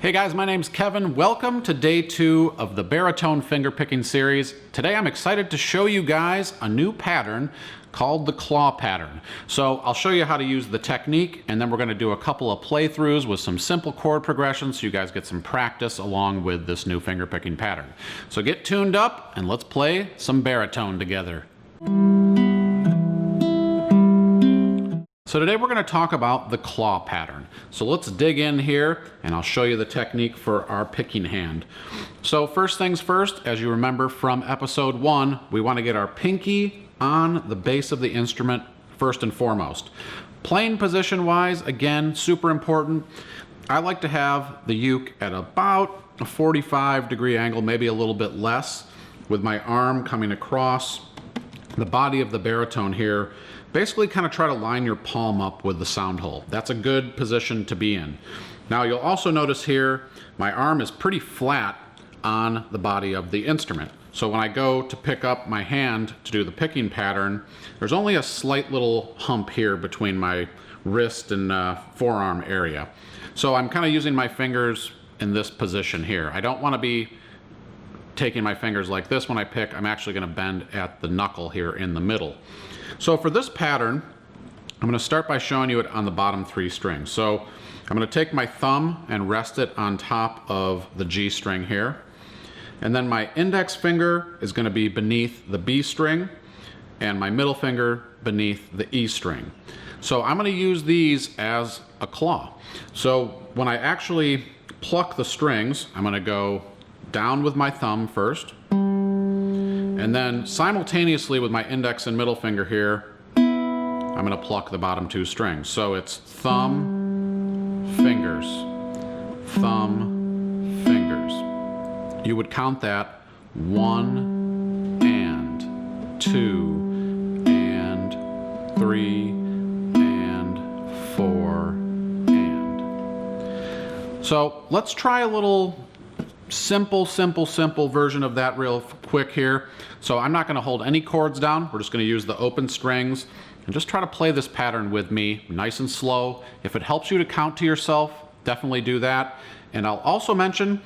Hey guys, my name's Kevin. Welcome to day 2 of the Baritone Fingerpicking series. Today I'm excited to show you guys a new pattern called the claw pattern. So I'll show you how to use the technique, and then we're going to do a couple of playthroughs with some simple chord progressions so you guys get some practice along with this new fingerpicking pattern. So get tuned up and let's play some baritone together. So today we're going to talk about the claw pattern. So let's dig in here and I'll show you the technique for our picking hand. So first things first, as you remember from episode 1, we want to get our pinky on the base of the instrument first and foremost. Playing position wise, again, super important. I like to have the uke at about a 45-degree angle, maybe a little bit less, with my arm coming across the body of the baritone here. Basically kind of try to line your palm up with the sound hole. That's a good position to be in. Now you'll also notice here, my arm is pretty flat on the body of the instrument. So when I go to pick up my hand to do the picking pattern, there's only a slight little hump here between my wrist and forearm area. So I'm kind of using my fingers in this position here. I don't want to be taking my fingers like this when I pick. I'm actually going to bend at the knuckle here in the middle. So for this pattern, I'm going to start by showing you it on the bottom 3 strings. So I'm going to take my thumb and rest it on top of the G string here. And then my index finger is going to be beneath the B string and my middle finger beneath the E string. So I'm going to use these as a claw. So when I actually pluck the strings, I'm going to go down with my thumb first, and then simultaneously with my index and middle finger here, I'm going to pluck the bottom 2 strings. So it's thumb, fingers, thumb, fingers. You would count that 1 and 2 and 3 and 4 and. So let's try a little simple version of that real quick here. So I'm not going to hold any chords down. We're just going to use the open strings and just try to play this pattern with me nice and slow. If it helps you to count to yourself, definitely do that. And I'll also mention,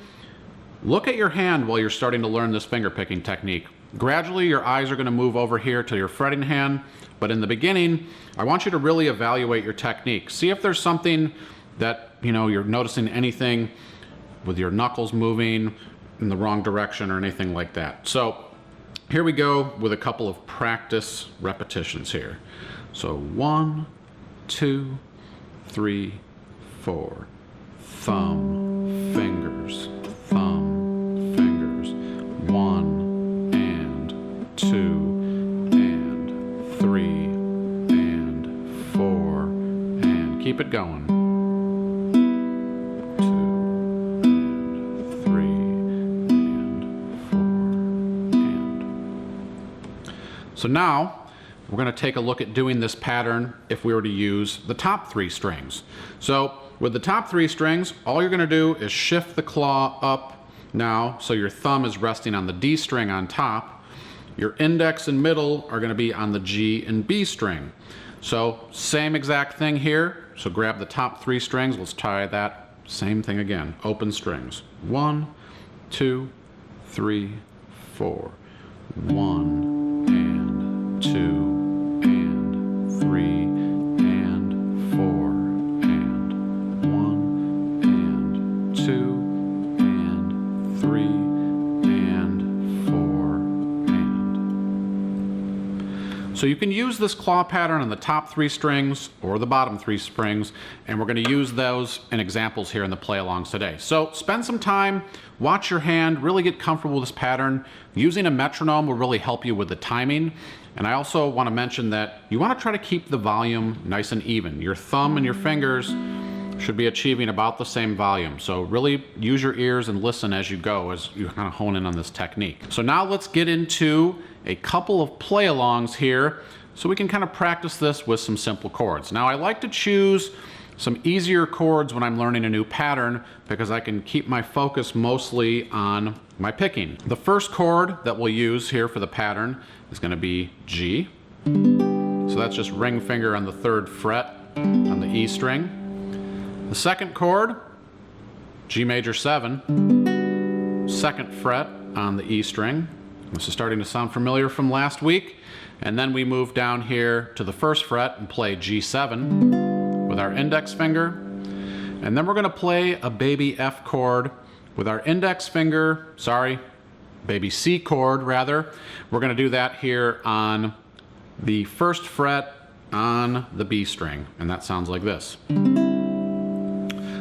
look at your hand while you're starting to learn this finger picking technique. Gradually your eyes are going to move over here to your fretting hand, but in the beginning I want you to really evaluate your technique. See if there's something that you're noticing, anything with your knuckles moving in the wrong direction or anything like that. So here we go with a couple of practice repetitions here. So 1, 2, 3, 4. Thumb, fingers, thumb, fingers. 1 and 2 and 3 and 4 and keep it going. So now we're going to take a look at doing this pattern if we were to use the top 3 strings. So with the top 3 strings, all you're going to do is shift the claw up now so your thumb is resting on the D string on top. Your index and middle are going to be on the G and B string. So same exact thing here. So grab the top 3 strings. Let's try that same thing again. Open strings. 1, 2, 3, 4. 1 and 2 and 3 and 4 and 1 and 2 and 3 and 4 and. So you can use this claw pattern on the top 3 strings or the bottom 3 strings, and we're going to use those in examples here in the play-alongs today. So spend some time, watch your hand, really get comfortable with this pattern. Using a metronome will really help you with the timing. And I also want to mention that you want to try to keep the volume nice and even. Your thumb and your fingers should be achieving about the same volume. So really use your ears and listen as you go, as you kind of hone in on this technique. So now let's get into a couple of play-alongs here so we can kind of practice this with some simple chords. Now I like to choose some easier chords when I'm learning a new pattern because I can keep my focus mostly on my picking. The first chord that we'll use here for the pattern is going to be G. So that's just ring finger on the 3rd fret on the E string. The second chord G major 7, 2nd fret on the E string. This is starting to sound familiar from last week. And then we move down here to the 1st fret and play G7 with our index finger. And then we're going to play a baby F chord with our index finger, baby C chord rather. We're going to do that here on the 1st fret on the B string, and that sounds like this.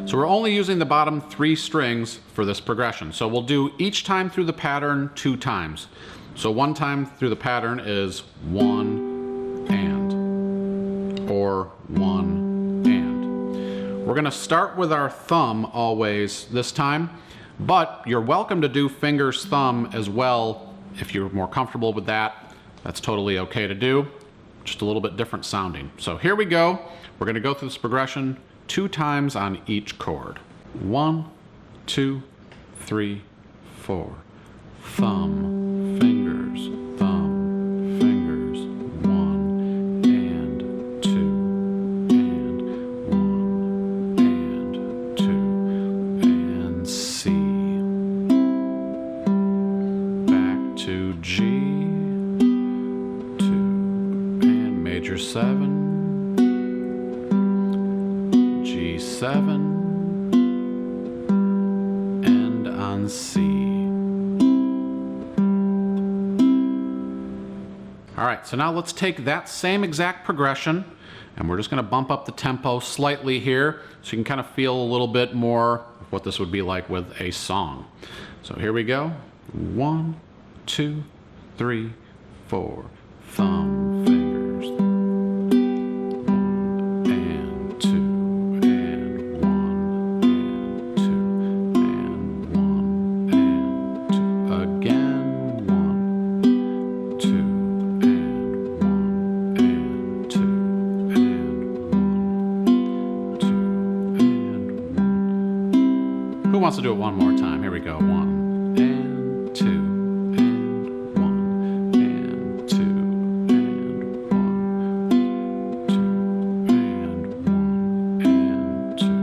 So we're only using the bottom 3 strings for this progression. So we'll do each time through the pattern 2 times. So 1 time through the pattern is 1 and, or 1 and. We're going to start with our thumb always this time, but you're welcome to do fingers, thumb as well if you're more comfortable with that. That's totally okay to do, just a little bit different sounding. So here we go. We're going to go through this progression 2 times on each chord. 1, 2, 3, 4. Thumb, fingers, thumb, fingers. 1 and 2 and 1 and 2 and C. Back to G, 2 and major 7. G7 and on C. All right, so now let's take that same exact progression and we're just going to bump up the tempo slightly here so you can kind of feel a little bit more of what this would be like with a song. So here we go. 1, 2, 3, 4. Thumb, fingers. 1 and 2. Who wants to do it one more time? Here we go. 1 and 2 and 1 and 2 and 1, 2 and 1 and 2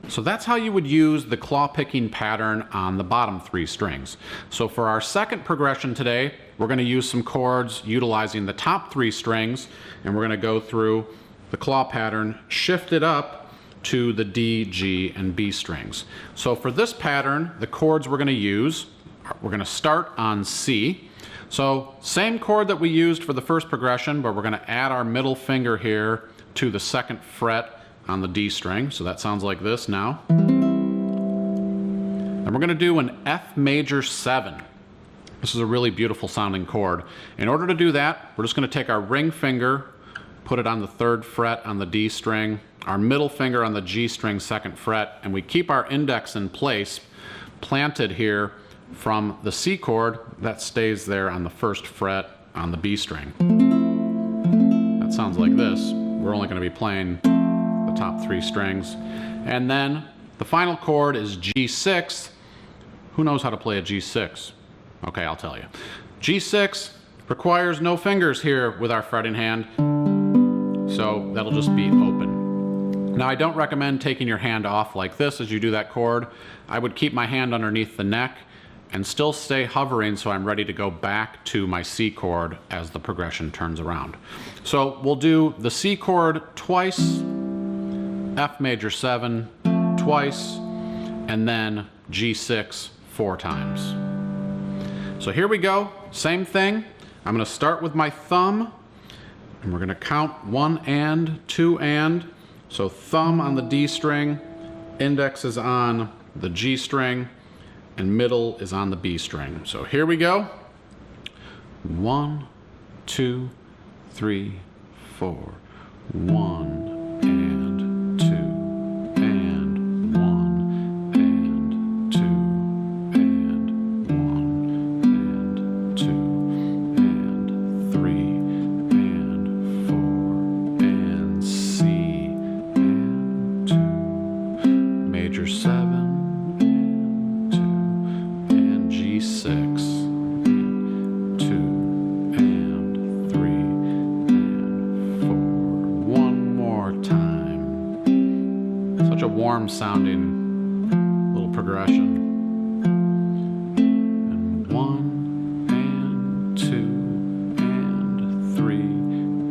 and. So that's how you would use the claw picking pattern on the bottom 3 strings. So for our second progression today, we're going to use some chords utilizing the top 3 strings, and we're going to go through the claw pattern, shift it up to the D, G, and B strings. So for this pattern, the chords we're going to use, we're going to start on C. So same chord that we used for the first progression, but we're going to add our middle finger here to the 2nd fret on the D string. So that sounds like this now. And we're going to do an F major 7. This is a really beautiful sounding chord. In order to do that, we're just going to take our ring finger, put it on the 3rd fret on the D string, our middle finger on the G string 2nd fret, and we keep our index in place, planted here from the C chord that stays there on the 1st fret on the B string. That sounds like this. We're only going to be playing the top 3 strings. And then the final chord is G6. Who knows how to play a G6? Okay, I'll tell you. G6 requires no fingers here with our fretting hand, so that'll just be open. Now, I don't recommend taking your hand off like this as you do that chord. I would keep my hand underneath the neck and still stay hovering so I'm ready to go back to my C chord as the progression turns around. So we'll do the C chord twice, F major 7 twice, and then G6 4 times. So here we go, same thing. I'm going to start with my thumb, and we're going to count 1 and, 2 and. So thumb on the D string, index is on the G string, and middle is on the B string. So here we go. 1, 2, 3, 4. 1 and 2 and 1 and 2 and 1 and 2 and 3 and 4 and C and 2, major 7 and 2 and G6 and 2 and 3 and 4. One more warm sounding little progression. And 1 and 2 and 3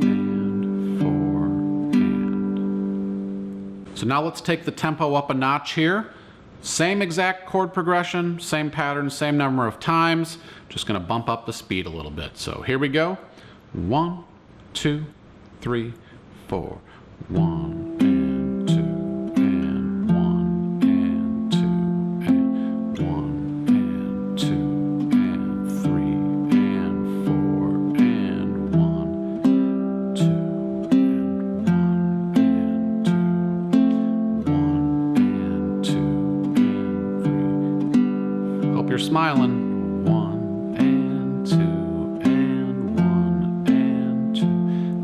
and 4 and. So now let's take the tempo up a notch here. Same exact chord progression, same pattern, same number of times. Just gonna bump up the speed a little bit. So here we go. 1, 2, 3, 4. 1 and 2 and 1 and 2 and 1 and 2 and 3 and 4 and 1, 2 and 1 and 2, 1 and 2 and 3. Hope you're smiling. 1 and 2 and 1 and 2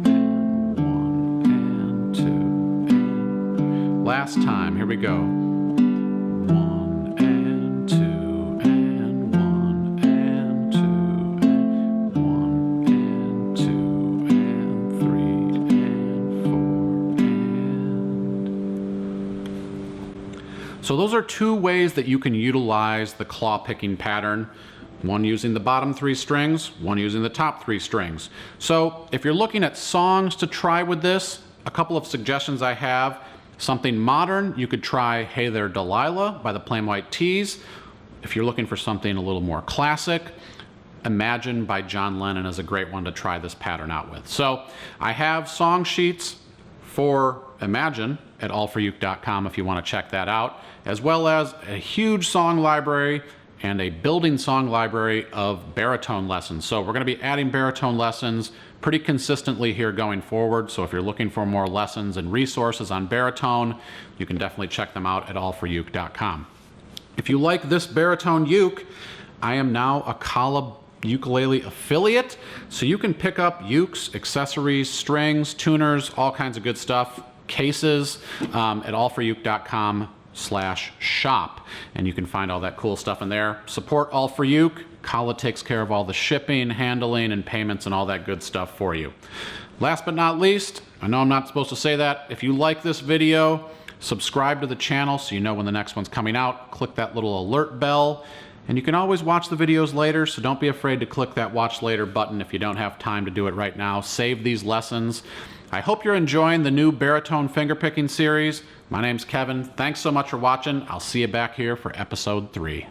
and 1 and 2 and. Last time, here we go. 1 and 2 and 1 and 2 and 1 and 2 and 3 and 4 and. So those are two ways that you can utilize the claw picking pattern. One using the bottom 3 strings, one using the top 3 strings. So if you're looking at songs to try with this, a couple of suggestions I have. Something modern, you could try Hey There Delilah by the Plain White T's. If you're looking for something a little more classic, Imagine by John Lennon is a great one to try this pattern out with. So I have song sheets for Imagine at allforuke.com if you want to check that out, as well as a huge song library and a building song library of baritone lessons. So we're going to be adding baritone lessons pretty consistently here going forward. So if you're looking for more lessons and resources on baritone, you can definitely check them out at allforuke.com. If you like this baritone uke, I am now a Kala ukulele affiliate, so you can pick up ukes, accessories, strings, tuners, all kinds of good stuff, cases at allforuke.com/shop, and you can find all that cool stuff in there. Support All for Uke. Kala takes care of all the shipping, handling, and payments and all that good stuff for you. Last but not least, I know I'm not supposed to say that, if you like this video, subscribe to the channel so you know when the next one's coming out. Click that little alert bell, and you can always watch the videos later, so don't be afraid to click that watch later button if you don't have time to do it right now. Save these lessons. I hope you're enjoying the new baritone fingerpicking series. My name's Kevin. Thanks so much for watching. I'll see you back here for episode 3.